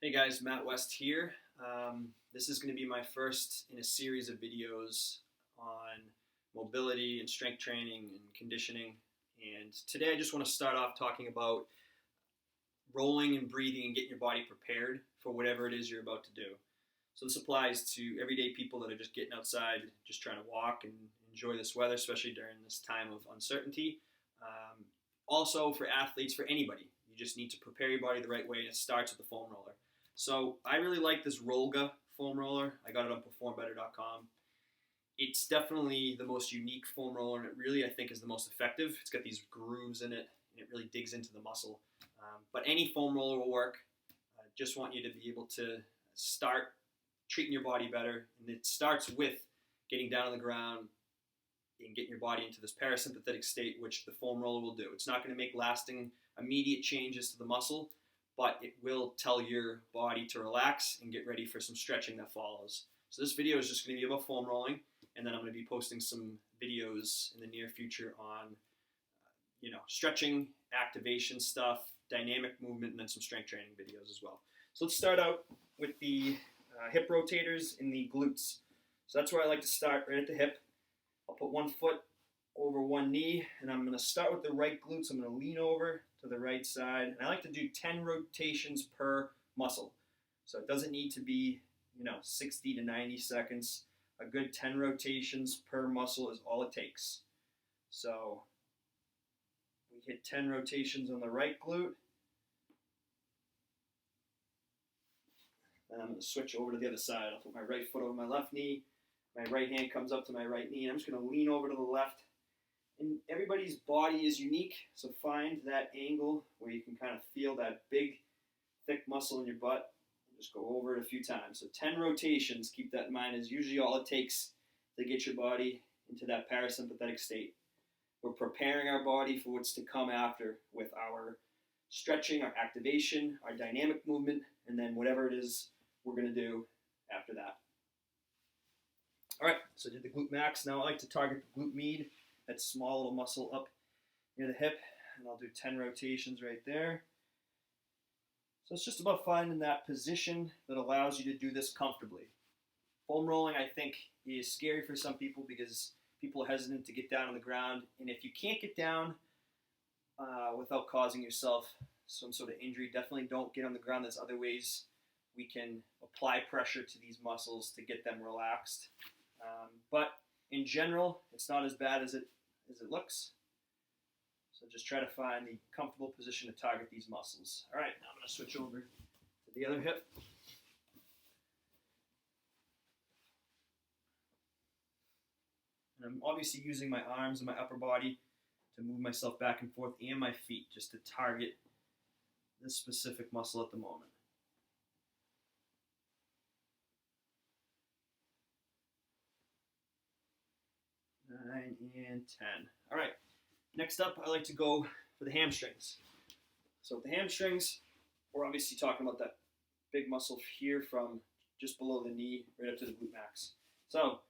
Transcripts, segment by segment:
Hey guys, Matt West here. This is going to be my first in a series of videos on mobility and strength training and conditioning. And today I just want to start off talking about rolling and breathing and getting your body prepared for whatever it is you're about to do. So this applies to everyday people that are just getting outside, just trying to walk and enjoy this weather, especially during this time of uncertainty. Also for athletes, for anybody, you just need to prepare your body the right way, and it starts with the foam roller. So I really like this Rolga foam roller. I got it on performbetter.com. It's definitely the most unique foam roller, and it really, I think, is the most effective. It's got these grooves in it, and it really digs into the muscle. But any foam roller will work. I just want you to be able to start treating your body better, and it starts with getting down on the ground and getting your body into this parasympathetic state, which the foam roller will do. It's not going to make lasting, immediate changes to the muscle, but it will tell your body to relax and get ready for some stretching that follows. So this video is just going to be about foam rolling, and then I'm going to be posting some videos in the near future on, stretching, activation stuff, dynamic movement, and then some strength training videos as well. So let's start out with the hip rotators in the glutes. So that's where I like to start, right at the hip. I'll put one foot over one knee, and I'm going to start with the right glutes. I'm going to lean over to the right side, and I like to do 10 rotations per muscle. So it doesn't need to be, 60 to 90 seconds. A good 10 rotations per muscle is all it takes. So we hit 10 rotations on the right glute. Then I'm going to switch over to the other side. I'll put my right foot over my left knee. My right hand comes up to my right knee, and I'm just going to lean over to the left. And everybody's body is unique, so find that angle where you can kind of feel that big, thick muscle in your butt. Just go over it a few times. So 10 rotations, keep that in mind, is usually all it takes to get your body into that parasympathetic state. We're preparing our body for what's to come after with our stretching, our activation, our dynamic movement, and then whatever it is we're going to do after that. All right, so I did the glute max. Now I like to target the glute med, that small little muscle up near the hip, and I'll do 10 rotations right there. So it's just about finding that position that allows you to do this comfortably. Foam rolling, I think, is scary for some people because people are hesitant to get down on the ground, and if you can't get down without causing yourself some sort of injury, definitely don't get on the ground. There's other ways we can apply pressure to these muscles to get them relaxed. But in general, it's not as bad as it looks. So just try to find the comfortable position to target these muscles. All right, now I'm going to switch over to the other hip. And I'm obviously using my arms and my upper body to move myself back and forth, and my feet just to target this specific muscle at the moment. 9 and 10. All right, next up, I like to go for the hamstrings. So with the hamstrings, we're obviously talking about that big muscle here from just below the knee right up to the glute max. So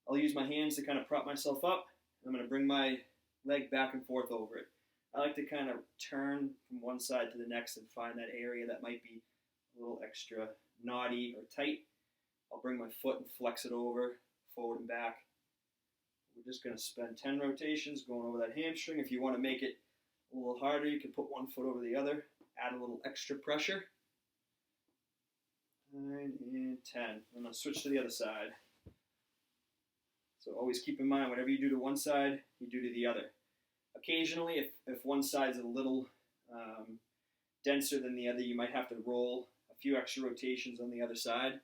I'll use my hands to kind of prop myself up. I'm going to bring my leg back and forth over it. I like to kind of turn from one side to the next and find that area that might be a little extra knotty or tight. I'll bring my foot and flex it over, forward and back. We're just going to spend 10 rotations going over that hamstring. If you want to make it a little harder, you can put one foot over the other, add a little extra pressure. 9 and 10. I'm going to switch to the other side. So always keep in mind, whatever you do to one side, you do to the other. Occasionally, if one side is a little denser than the other, you might have to roll a few extra rotations on the other side.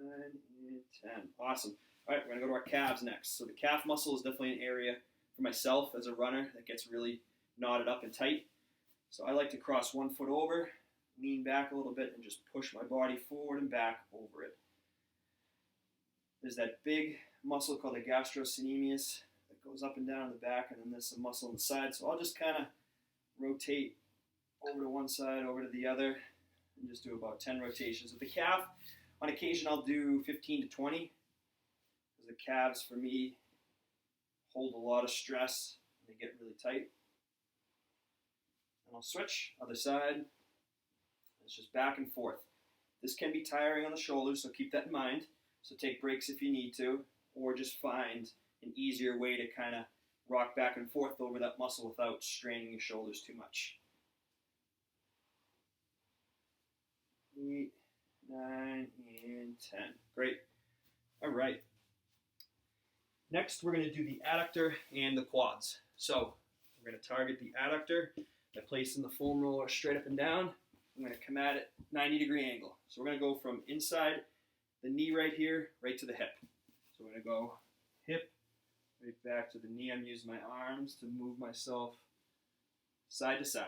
And 10. Awesome. All right, we're going to go to our calves next. So the calf muscle is definitely an area for myself as a runner that gets really knotted up and tight. So I like to cross one foot over, lean back a little bit, and just push my body forward and back over it. There's that big muscle called the gastrocnemius that goes up and down in the back, and then there's a muscle on the side. So I'll just kind of rotate over to one side, over to the other, and just do about 10 rotations. With the calf, on occasion I'll do 15 to 20, because the calves, for me, hold a lot of stress They get really tight. And I'll switch, other side. It's just back and forth. This can be tiring on the shoulders, so keep that in mind. So take breaks if you need to, or just find an easier way to kind of rock back and forth over that muscle without straining your shoulders too much. 8, 9, and 10. Great. All right. Next, we're going to do the adductor and the quads. So we're going to target the adductor by placing the foam roller straight up and down. I'm going to come at it 90-degree angle. So we're going to go from inside the knee right here, right to the hip. So we're going to go hip, right back to the knee. I'm using my arms to move myself side to side.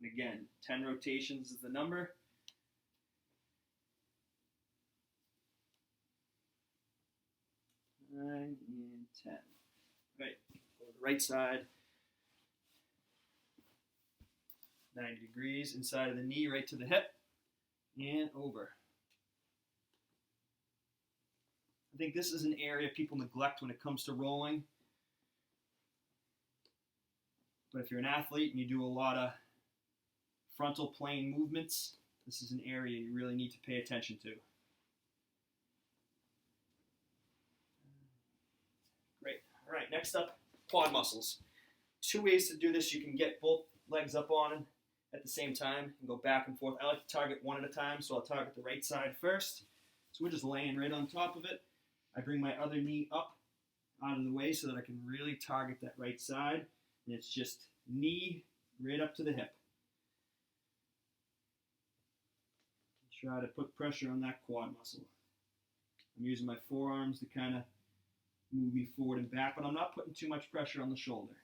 And again, 10 rotations is the number. Nine and 10. Right, go to the right side. 90 degrees inside of the knee, right to the hip, and over. I think this is an area people neglect when it comes to rolling. But if you're an athlete and you do a lot of frontal plane movements, this is an area you really need to pay attention to. Great. All right, next up, quad muscles. 2 ways to do this. You can get both legs up on at the same time and go back and forth. I like to target one at a time, so I'll target the right side first. So we're just laying right on top of it. I bring my other knee up out of the way so that I can really target that right side. And it's just knee right up to the hip. Try to put pressure on that quad muscle. I'm using my forearms to kind of move me forward and back, but I'm not putting too much pressure on the shoulder.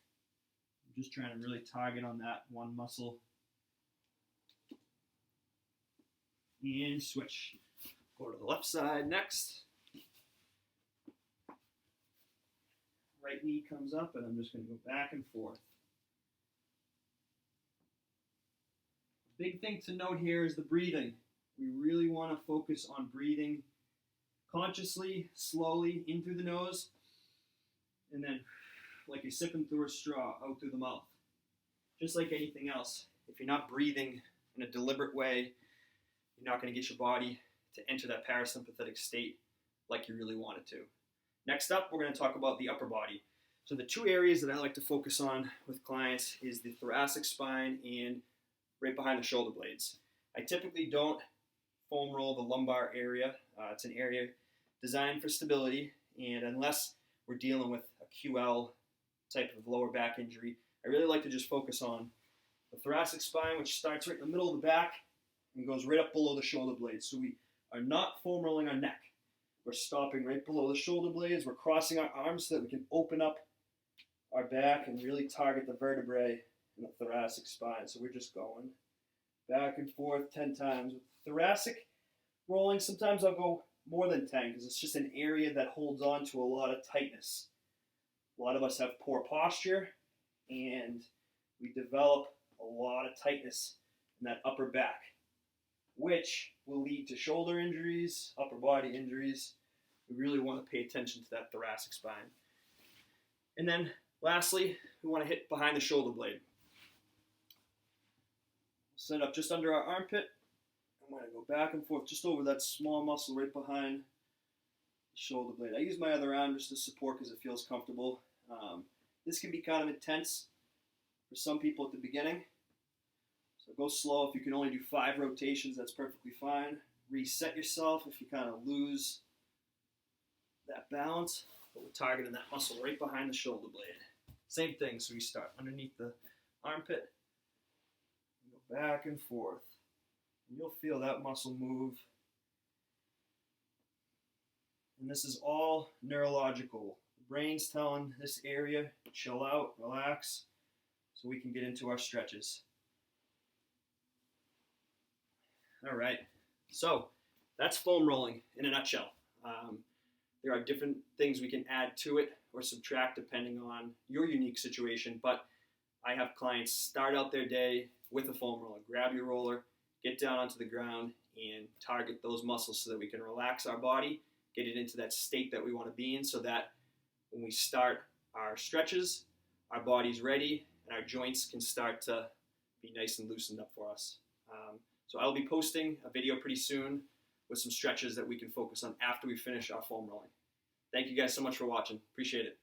I'm just trying to really target on that one muscle. And switch. Go to the left side next. Right knee comes up, and I'm just going to go back and forth. Big thing to note here is the breathing. We really want to focus on breathing consciously, slowly, in through the nose, and then like you're sipping through a straw, out through the mouth. Just like anything else, if you're not breathing in a deliberate way, you're not going to get your body to enter that parasympathetic state like you really want it to. Next up, we're going to talk about the upper body. So the 2 areas that I like to focus on with clients is the thoracic spine and right behind the shoulder blades. I typically don't foam roll the lumbar area. It's an area designed for stability, and unless we're dealing with a QL type of lower back injury, I really like to just focus on the thoracic spine, which starts right in the middle of the back and goes right up below the shoulder blades. So we are not foam rolling our neck. We're stopping right below the shoulder blades. We're crossing our arms so that we can open up our back and really target the vertebrae in the thoracic spine. So we're just going back and forth 10 times. With thoracic rolling, sometimes I'll go more than 10 because it's just an area that holds on to a lot of tightness. A lot of us have poor posture, and we develop a lot of tightness in that upper back, which will lead to shoulder injuries, upper body injuries. We really want to pay attention to that thoracic spine. And then lastly, we want to hit behind the shoulder blade. Set up just under our armpit. I'm going to go back and forth just over that small muscle right behind the shoulder blade. I use my other arm just to support because it feels comfortable. This can be kind of intense for some people at the beginning. So go slow. If you can only do 5 rotations, that's perfectly fine. Reset yourself if you kind of lose that balance. But we're targeting that muscle right behind the shoulder blade. Same thing, so we start underneath the armpit, and go back and forth. And you'll feel that muscle move. And this is all neurological. The brain's telling this area, chill out, relax, so we can get into our stretches. All right, so that's foam rolling in a nutshell. There are different things we can add to it or subtract depending on your unique situation, but I have clients start out their day with a foam roller. Grab your roller, get down onto the ground, and target those muscles so that we can relax our body, get it into that state that we want to be in so that when we start our stretches, our body's ready, and our joints can start to be nice and loosened up for us. So I'll be posting a video pretty soon with some stretches that we can focus on after we finish our foam rolling. Thank you guys so much for watching. Appreciate it.